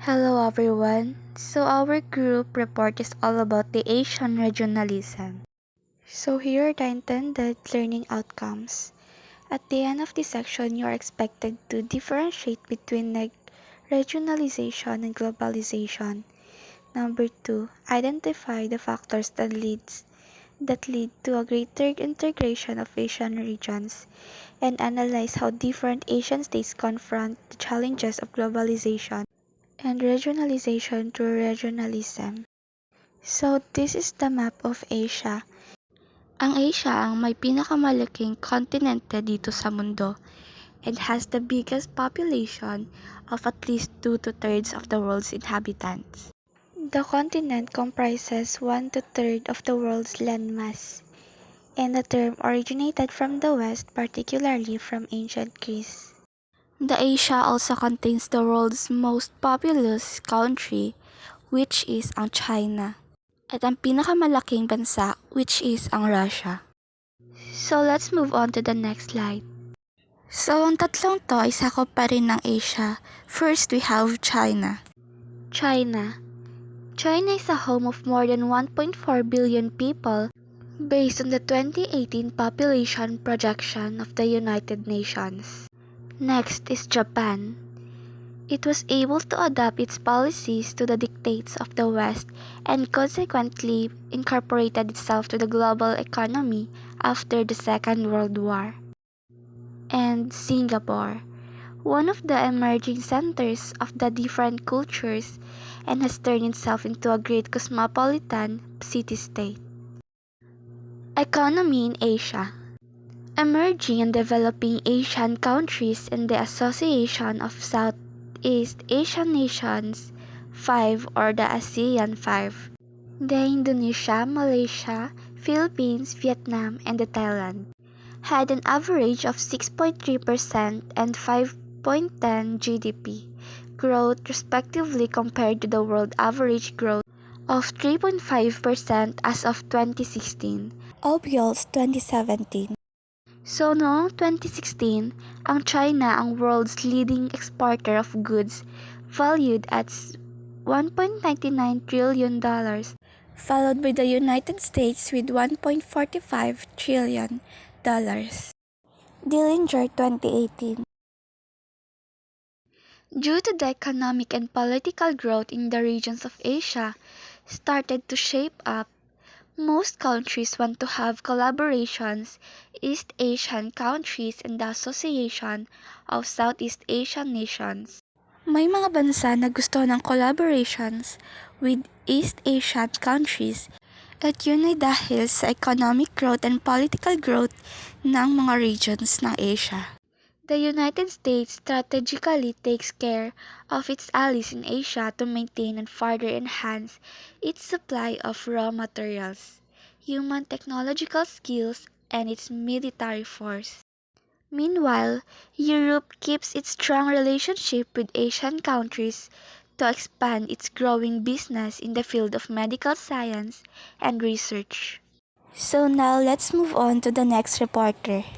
Hello everyone. So our group report is all about the Asian regionalism. So here are the intended learning outcomes. At the end of this section, you are expected to differentiate between regionalization and globalization. Number 2, identify the factors that lead to a greater integration of Asian regions and analyze how different Asian states confront the challenges of globalization and regionalization through regionalism. So this is the map of Asia. Ang Asia ang may pinakamalaking kontinente dito sa mundo and has the biggest population of at least 2 to 3 of the world's inhabitants. The continent comprises 1 to 3 of the world's landmass, and the term originated from the West, particularly from ancient Greece. The Asia also contains the world's most populous country, which is ang China, at ang pinakamalaking bansa, which is ang Russia. So let's move on to the next slide. So ang tatlong to ay sakop pa rin ng Asia. First, we have China. China. China is a home of more than 1.4 billion people based on the 2018 population projection of the United Nations. Next is Japan. It was able to adapt its policies to the dictates of the West and consequently incorporated itself to the global economy after the Second World War. And Singapore, one of the emerging centers of the different cultures and has turned itself into a great cosmopolitan city-state. Economy in Asia. Emerging and developing Asian countries and the Association of Southeast Asian Nations 5 or the ASEAN 5. The Indonesia, Malaysia, Philippines, Vietnam, and the Thailand had an average of 6.3% and 5.10 GDP growth respectively compared to the world average growth of 3.5% as of 2016, OPIOL's 2017. So noong 2016, ang China ang world's leading exporter of goods valued at $1.99 trillion, followed by the United States with $1.45 trillion. Dillinger 2018. Due to the economic and political growth in the regions of Asia started to shape up, most countries want to have collaborations, East Asian countries and the Association of Southeast Asian Nations. May mga bansa na gusto ng collaborations with East Asian countries at yun ay dahil sa economic growth and political growth ng mga regions ng Asia. The United States strategically takes care of its allies in Asia to maintain and further enhance its supply of raw materials, human technological skills, and its military force. Meanwhile, Europe keeps its strong relationship with Asian countries to expand its growing business in the field of medical science and research. So now let's move on to the next reporter.